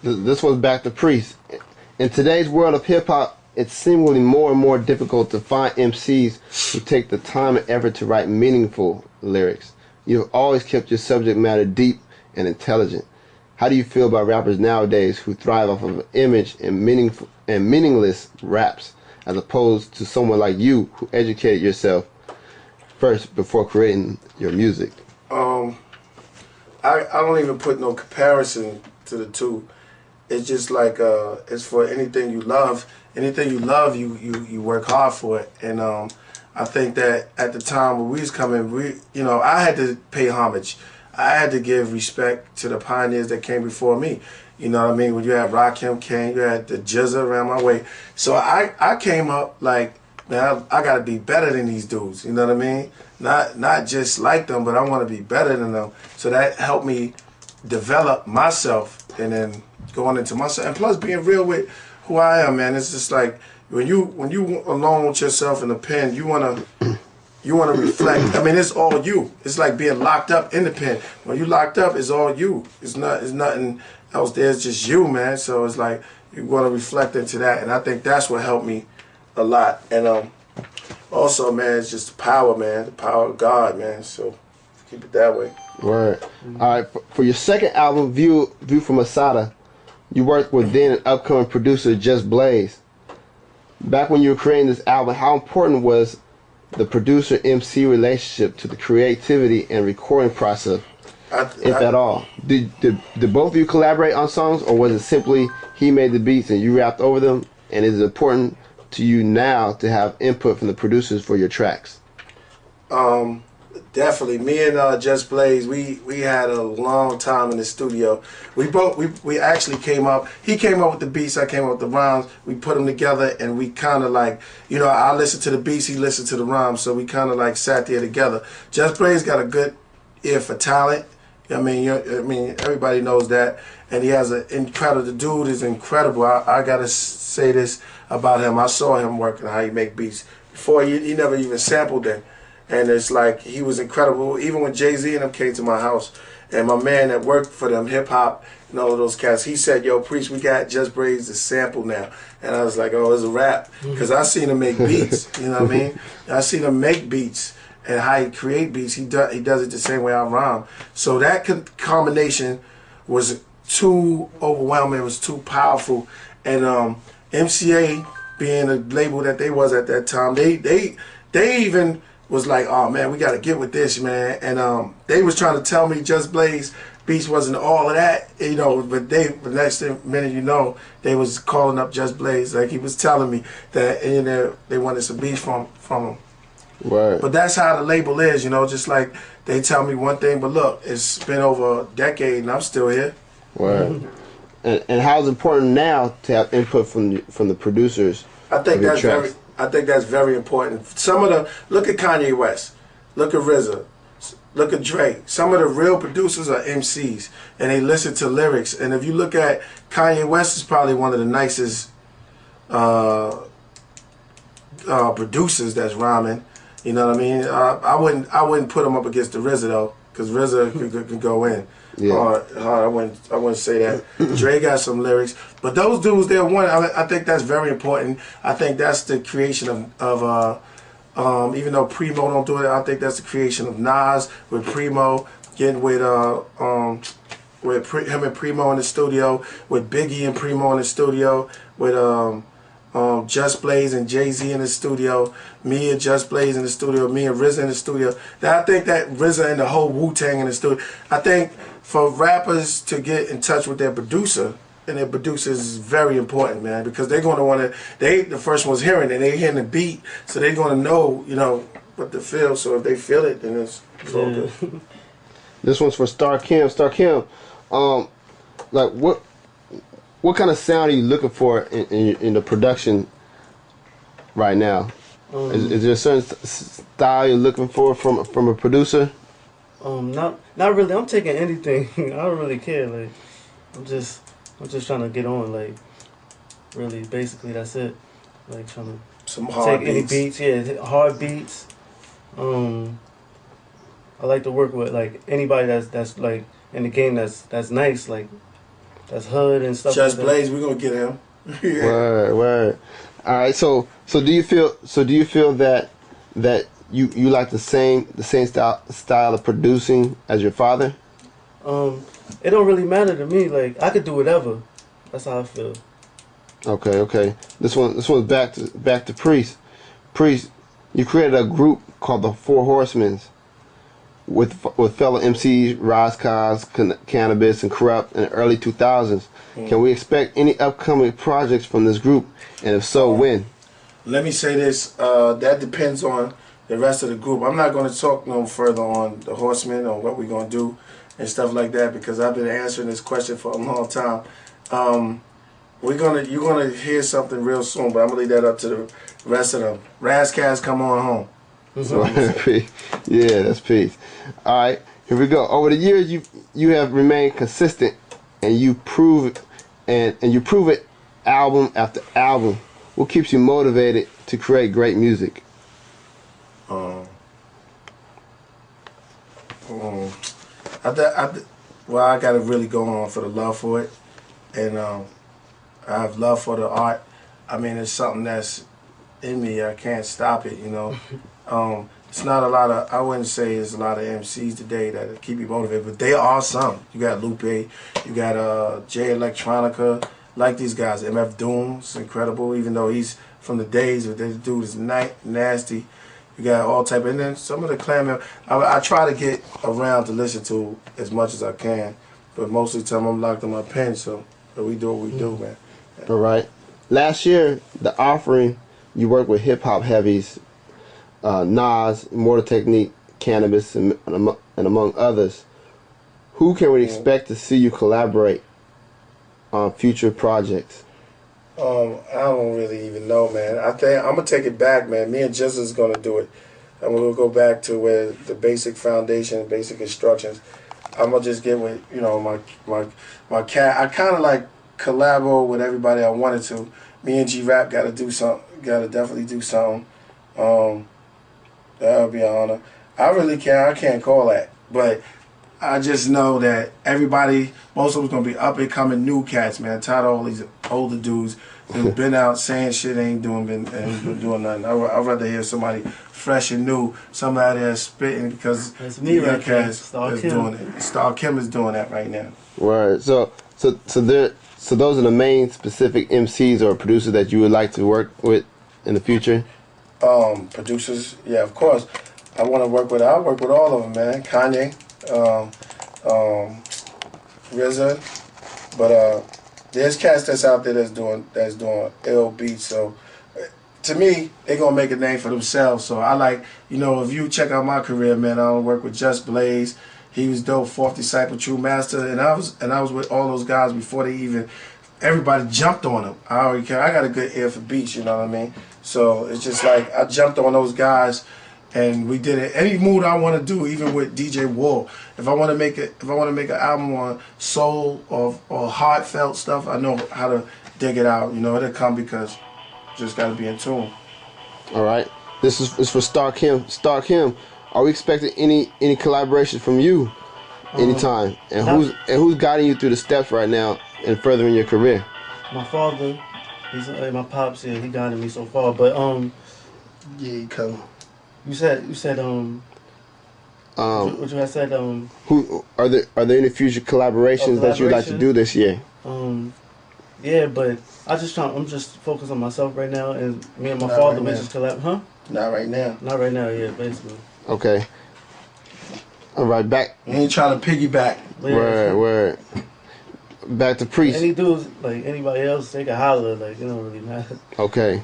This one's back to Priest. In today's world of hip hop, it's seemingly more and more difficult to find MCs who take the time and effort to write meaningful lyrics. You've always kept your subject matter deep and intelligent. How do you feel about rappers nowadays who thrive off of image and meaningless raps, as opposed to someone like you who educated yourself first before creating your music? I don't even put no comparison to the two. It's just like it's for anything you love. Anything you love, you work hard for it. And I think that at the time when we was coming, I had to pay homage. I had to give respect to the pioneers that came before me. You know what I mean? When you had Rakim King, you had the Jizza around my way. So I came up like, man, I got to be better than these dudes. You know what I mean? Not just like them, but I want to be better than them. So that helped me develop myself, and then going into myself, and plus being real with who I am, man. It's just like when you alone with yourself in the pen, you wanna reflect. I mean, it's all you. It's like being locked up in the pen. When you locked up, it's all you. It's nothing else there. It's just you, man. So it's like you want to reflect into that, and I think that's what helped me a lot. And also, man, it's just the power, man. The power of God, man. So keep it that way. Word. All right. For your second album, View from Asada, you worked with then and upcoming producer Just Blaze. Back when you were creating this album, how important was the producer-MC relationship to the creativity and recording process, if at all? Did both of you collaborate on songs, or was it simply he made the beats and you rapped over them? And is it important to you now to have input from the producers for your tracks? Definitely. Me and Just Blaze, we had a long time in the studio. We actually came up. He came up with the beats. I came up with the rhymes. We put them together, and we kind of like, I listened to the beats. He listened to the rhymes. So we kind of like sat there together. Just Blaze got a good ear for talent. I mean, everybody knows that, and he has an incredible. The dude is incredible. I gotta say this about him. I saw him working how he make beats before. He never even sampled them. And it's like, he was incredible. Even when Jay-Z and them came to my house, and my man that worked for them, hip-hop, and all of those cats, he said, yo, Preach, we got Just Blaze to sample now. And I was like, oh, it's a rap. Because I seen him make beats, you know what I mean? I seen him make beats, and how he create beats, he does it the same way I rhyme. So that combination was too overwhelming, it was too powerful. And MCA, being a label that they was at that time, they even was like, oh man, we gotta get with this, man. And they was trying to tell me Just Blaze beats wasn't all of that, but the next minute, they was calling up Just Blaze. Like, he was telling me that, they wanted some beats from him. Right. But that's how the label is, just like they tell me one thing, but look, it's been over a decade and I'm still here. Right. And how is it important now to have input from the producers? I think that's very important. Look at Kanye West, look at RZA, look at Drake. Some of the real producers are MCs, and they listen to lyrics. And if you look at Kanye West, is probably one of the nicest producers that's rhyming. You know what I mean? I wouldn't put him up against the RZA though, because RZA could go in. Yeah. I wouldn't say that. Dre got some lyrics, but those dudes, they're one. I think that's very important. I think that's the creation of even though Primo don't do it, I think that's the creation of Nas with Primo, getting with him and Primo in the studio, with Biggie and Primo in the studio, with Just Blaze and Jay-Z in the studio, me and Just Blaze in the studio, me and RZA in the studio. I think that RZA and the whole wu-tang in the studio. I think for rappers to get in touch with their producer, and their producer is very important, man, because they're going to want to, they the first ones hearing it, they hearing the beat, so they're going to know, what to feel. So if they feel it, then it's all good. This one's for Star Kim. Star Kim, like what kind of sound are you looking for in the production right now? Is there a certain style you're looking for from a producer? Not really. I'm taking anything. I don't really care. Like, I'm just trying to get on. Like, really, basically, that's it. Like, trying to Some hard take any beats. Yeah, hard beats. I like to work with like anybody that's like in the game that's nice. Like, that's hood and stuff. Just like Blaze, we're gonna get him. Yeah. Word. All right. So do you feel that you like the same style of producing as your father? It don't really matter to me. Like I could do whatever. That's how I feel. Okay. This one's back to Priest. Priest, you created a group called the Four Horsemen with fellow MCs Raz, Cannabis, and Corrupt in the early 2000s. Can we expect any upcoming projects from this group, and if so, when? Let me say this. That depends on the rest of the group. I'm not going to talk no further on the Horsemen or what we're going to do and stuff like that because I've been answering this question for a long time. You're gonna hear something real soon, but I'm gonna leave that up to the rest of them. Razzcast, come on home. Yeah, that's peace. All right, here we go. Over the years, you have remained consistent, and you prove it album after album. What keeps you motivated to create great music? I got to really go on for the love for it, and I have love for the art. I mean, it's something that's in me. I can't stop it, you know. It's not a lot of, I wouldn't say there's a lot of MCs today that keep you motivated, but there are some. You got Lupe, you got Jay Electronica, like these guys. MF Doom's incredible, even though he's from the days of this dude is nasty. You got all type, and then some of the clan. I try to get around to listen to as much as I can, but most of the time I'm locked in my pen, so we do what we do, man. All right. Last year, The Offering, you worked with hip hop heavies, Nas, Immortal Technique, Cannabis, and among others. Who can we expect to see you collaborate on future projects? I don't really even know, man. I think I'm gonna take it back, man. Me and Jizzle is gonna do it. I'm gonna go back to where the basic foundation, basic instructions. I'm gonna just get with my cat. I kind of like collaborate with everybody I wanted to. Me and G-Rap got to do something. Got to definitely do something. That would be an honor. I really can't. I can't call that, but I just know that everybody, most of them's gonna be up and coming new cats, man. Tired of all these older dudes who've been out saying shit, ain't been doing nothing. I'd rather hear somebody fresh and new, somebody that's spitting because that's me right there. Star Kim. Doing it. Star Kim is doing that right now. Right. So those are the main specific MCs or producers that you would like to work with in the future. Producers, yeah, of course. I'll work with all of them, man. Kanye. RZA, but there's cats that's out there that's doing ill beats. So to me, they gonna make a name for themselves. So I like, if you check out my career, man, I work with Just Blaze. He was dope, Fourth Disciple, True Master, and I was with all those guys before everybody jumped on them. I got a good ear for beats, you know what I mean? So it's just like I jumped on those guys. And we did it. Any mood I want to do, even with DJ War. If I want to make an album on soul or heartfelt stuff, I know how to dig it out. It'll come because you just got to be in tune. All right. This is for Star Kim. Star Kim, are we expecting any collaboration from you anytime? And who's guiding you through the steps right now and furthering your career? My father, he's my pops. Yeah, he guided me so far. But yeah, he come. You said what you had said. Who are there any future collaborations that you'd like to do this year? Yeah, but I'm just focused on myself right now, and me and my father we just collab. Huh? Not right now. Not right now. Yeah, basically. Okay. All right, back. You ain't trying to piggyback. Yeah. Word. Back to Priest. Any dudes like anybody else, they can holler. Like it don't really matter. Okay.